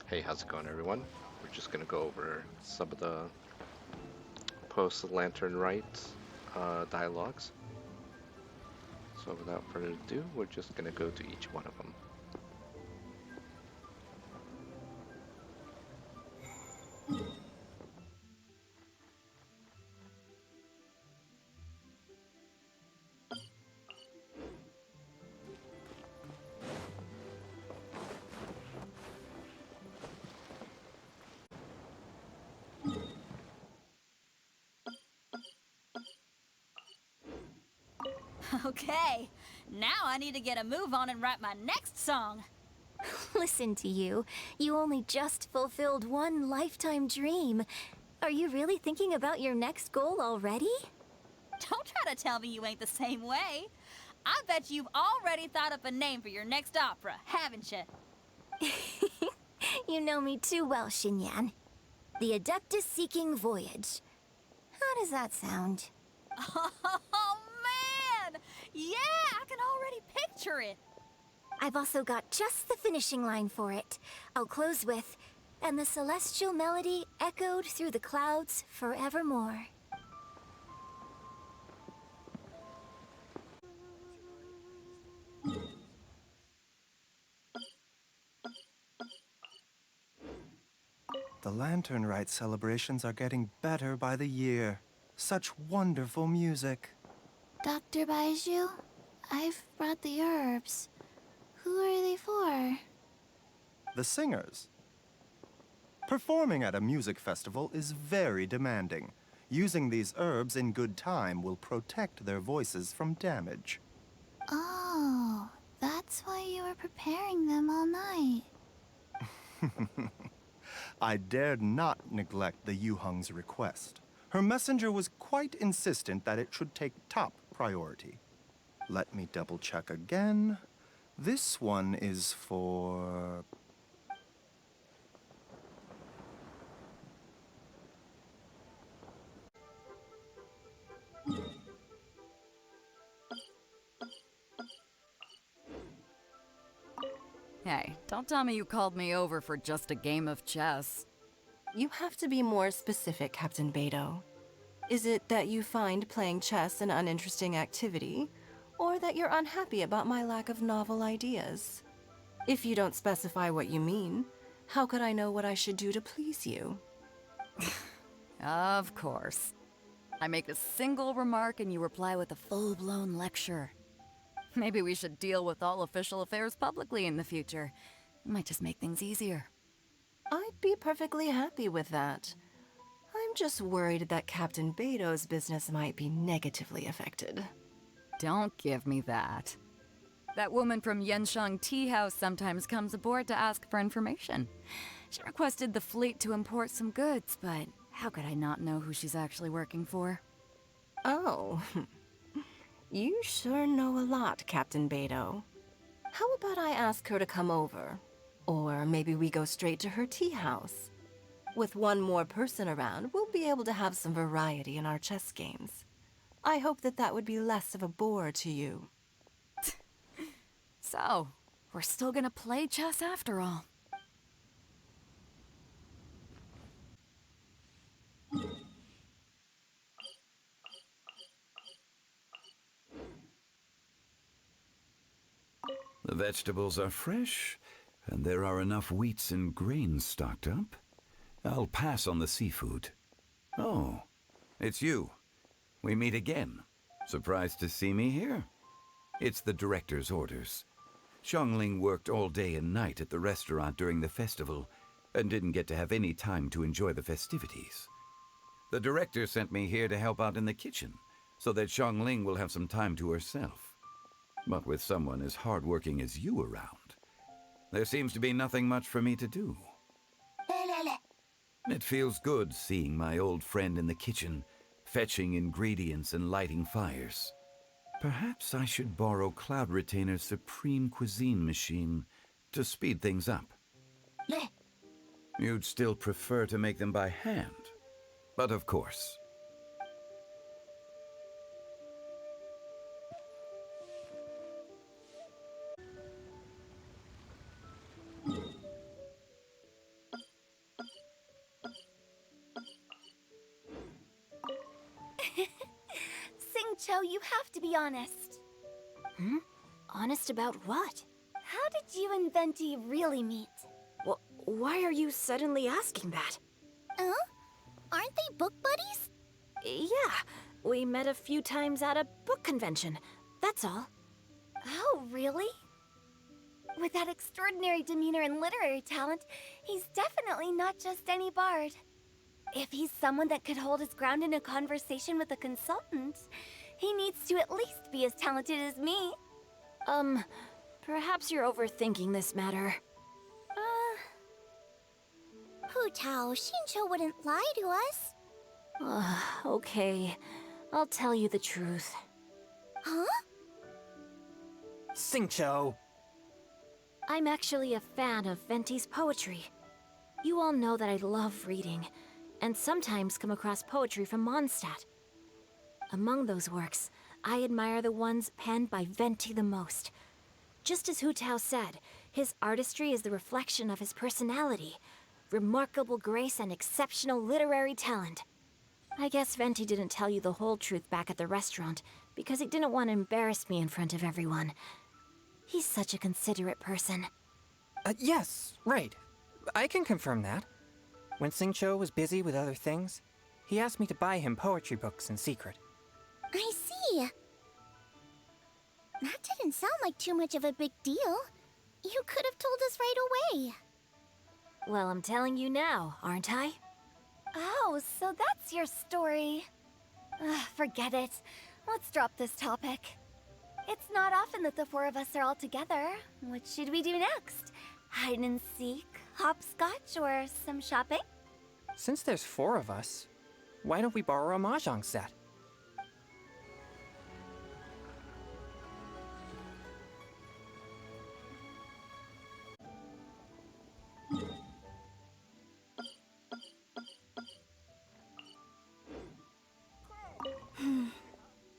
Hey, how's it going, everyone? We're just gonna go over some of the post-Lantern Rite dialogues. So without further ado, we're just gonna go to each one of them. Okay, now I need to get a move on and write my next song. Listen to you. You only just fulfilled one lifetime dream. Are you really thinking about your next goal already? Don't try to tell me you ain't the same way. I bet you've already thought up a name for your next opera, haven't you? You know me too well, Xinyan. The Adeptus Seeking Voyage. How does that sound? Oh, man! Yeah, I can already picture it. I've also got just the finishing line for it. I'll close with, "And the celestial melody echoed through the clouds forevermore." The Lantern Rite celebrations are getting better by the year. Such wonderful music. Dr. Baiju, I've brought the herbs. Who are they for? The singers. Performing at a music festival is very demanding. Using these herbs in good time will protect their voices from damage. Oh, that's why you were preparing them all night. I dared not neglect the Yuheng's request. Her messenger was quite insistent that it should take top priority. Let me double check again. This one is for... Hey, don't tell me you called me over for just a game of chess. You have to be more specific, Captain Beto. Is it that you find playing chess an uninteresting activity, or that you're unhappy about my lack of novel ideas? If you don't specify what you mean, how could I know what I should do to please you? Of course. I make a single remark and you reply with a full-blown lecture. Maybe we should deal with all official affairs publicly in the future. It might just make things easier. I'd be perfectly happy with that. I'm just worried that Captain Beto's business might be negatively affected. Don't give me that. That woman from Yenshang Tea House sometimes comes aboard to ask for information. She requested the fleet to import some goods, but how could I not know who she's actually working for? Oh, you sure know a lot, Captain Beto. How about I ask her to come over? Or maybe we go straight to her tea house. With one more person around, we'll be able to have some variety in our chess games. I hope that that would be less of a bore to you. So, we're still gonna play chess after all. The vegetables are fresh, and there are enough wheats and grains stocked up. I'll pass on the seafood. Oh, it's you. We meet again. Surprised to see me here? It's the director's orders. Xiangling worked all day and night at the restaurant during the festival and didn't get to have any time to enjoy the festivities. The director sent me here to help out in the kitchen so that Xiangling will have some time to herself. But with someone as hardworking as you around, there seems to be nothing much for me to do. It feels good seeing my old friend in the kitchen, fetching ingredients and lighting fires. Perhaps I should borrow Cloud Retainer's Supreme Cuisine machine to speed things up. You'd still prefer to make them by hand, but of course. Xingqiu, you have to be honest. Honest about what? How did you and Venti really meet? Why are you suddenly asking that? Aren't they book buddies? Yeah, we met a few times at a book convention. That's all. Oh, really? With that extraordinary demeanor and literary talent, he's definitely not just any bard. If he's someone that could hold his ground in a conversation with a consultant, he needs to at least be as talented as me. Perhaps you're overthinking this matter. Hu Tao, Xingqiu wouldn't lie to us. Okay. I'll tell you the truth. Huh? Xingqiu! I'm actually a fan of Venti's poetry. You all know that I love reading, and sometimes come across poetry from Mondstadt. Among those works, I admire the ones penned by Venti the most. Just as Hu Tao said, his artistry is the reflection of his personality, remarkable grace and exceptional literary talent. I guess Venti didn't tell you the whole truth back at the restaurant, because he didn't want to embarrass me in front of everyone. He's such a considerate person. Yes, right. I can confirm that. When Xingqiu was busy with other things, he asked me to buy him poetry books in secret. I see. That didn't sound like too much of a big deal. You could have told us right away. Well, I'm telling you now, aren't I? Oh, so that's your story. Forget it. Let's drop this topic. It's not often that the four of us are all together. What should we do next? Hide and seek, hopscotch, or some shopping? Since there's 4 of us, why don't we borrow a mahjong set?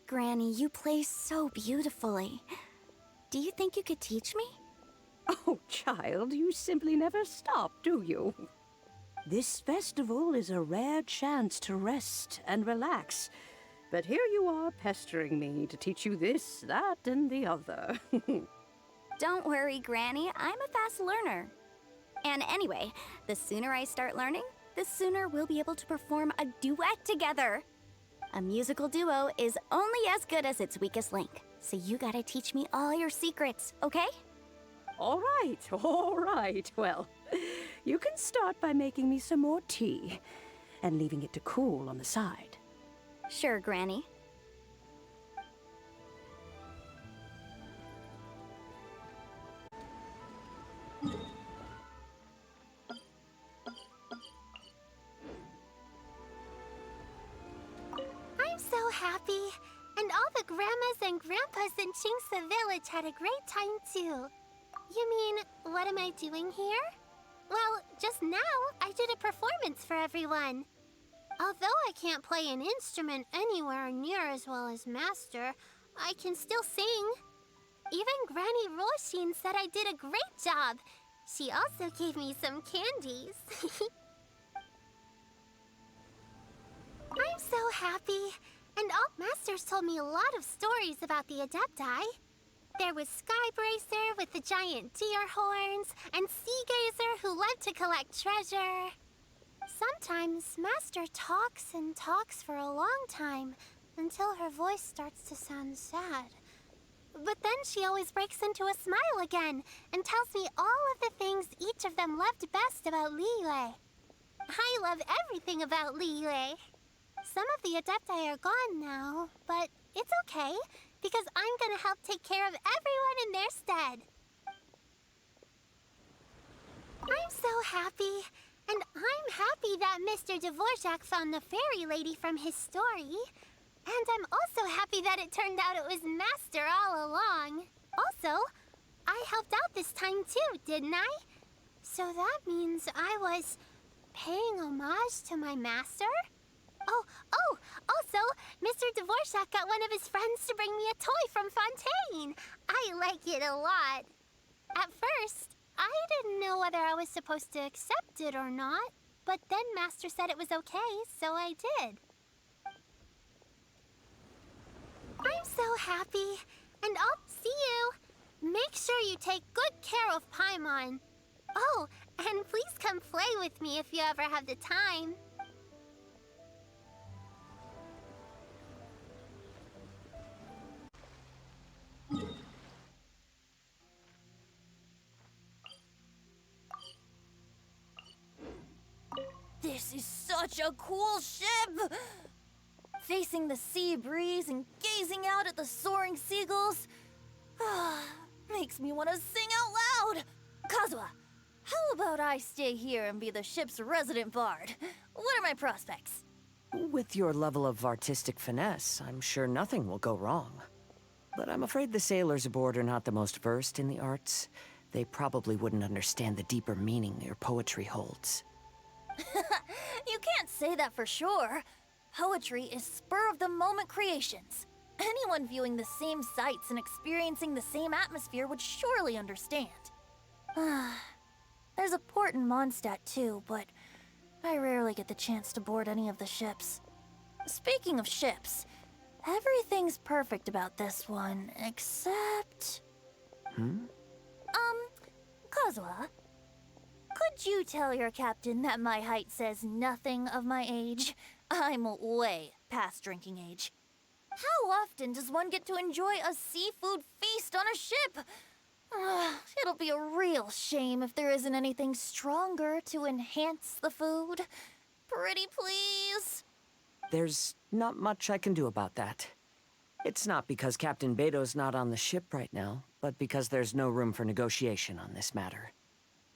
Granny, you play so beautifully. Do you think you could teach me? Oh, child, you simply never stop, do you? This festival is a rare chance to rest and relax. But here you are pestering me to teach you this, that, and the other. Don't worry, Granny. I'm a fast learner. And anyway, the sooner I start learning, the sooner we'll be able to perform a duet together. A musical duo is only as good as its weakest link. So you gotta teach me all your secrets, okay? All right. Well, you can start by making me some more tea and leaving it to cool on the side. Sure, Granny. I'm so happy. And all the grandmas and grandpas in Chingsa Village had a great time too. You mean, what am I doing here? Well, just now, I did a performance for everyone. Although I can't play an instrument anywhere near as well as Master, I can still sing. Even Granny Roshin said I did a great job. She also gave me some candies. I'm so happy. And all Masters told me a lot of stories about the Adepti. There was Skybracer with the giant deer horns, and Seagazer who loved to collect treasure. Sometimes Master talks and talks for a long time, until her voice starts to sound sad. But then she always breaks into a smile again, and tells me all of the things each of them loved best about Liyue. I love everything about Liyue. Some of the Adepti are gone now, but it's okay, because I'm gonna help take care of everyone in their stead. I'm so happy, and I'm happy that Mr. Dvorak found the fairy lady from his story. And I'm also happy that it turned out it was Master all along. Also, I helped out this time too, didn't I? So that means I was paying homage to my master? Oh, also, Mr. Dvorak got one of his friends to bring me a toy from Fontaine. I like it a lot. At first, I didn't know whether I was supposed to accept it or not, but then Master said it was okay, so I did. I'm so happy. And I'll see you. Make sure you take good care of Paimon. Oh, and please come play with me if you ever have the time. This is such a cool ship! Facing the sea breeze and gazing out at the soaring seagulls makes me want to sing out loud. Kazuha, how about I stay here and be the ship's resident bard? What are my prospects? With your level of artistic finesse, I'm sure nothing will go wrong. But I'm afraid the sailors aboard are not the most versed in the arts. They probably wouldn't understand the deeper meaning your poetry holds. You can't say that for sure. Poetry is spur-of-the-moment creations. Anyone viewing the same sights and experiencing the same atmosphere would surely understand. There's a port in Mondstadt too, but I rarely get the chance to board any of the ships. Speaking of ships, everything's perfect about this one, except... Kazuha, could you tell your captain that my height says nothing of my age? I'm way past drinking age. How often does one get to enjoy a seafood feast on a ship? It'll be a real shame if there isn't anything stronger to enhance the food. Pretty please? There's not much I can do about that. It's not because Captain Beto's not on the ship right now, but because there's no room for negotiation on this matter.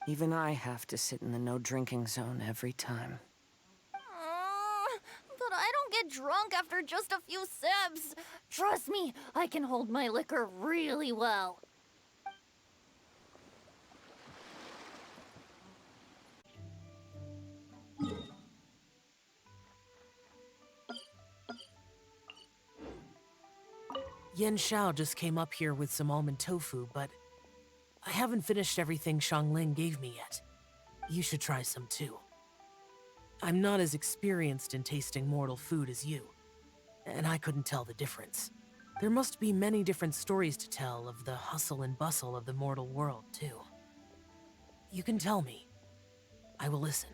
Even I have to sit in the no-drinking zone every time. But I don't get drunk after just a few sips. Trust me, I can hold my liquor really well. Yen Xiao just came up here with some almond tofu, but I haven't finished everything Xiangling gave me yet. You should try some too. I'm not as experienced in tasting mortal food as you, and I couldn't tell the difference. There must be many different stories to tell of the hustle and bustle of the mortal world, too. You can tell me. I will listen.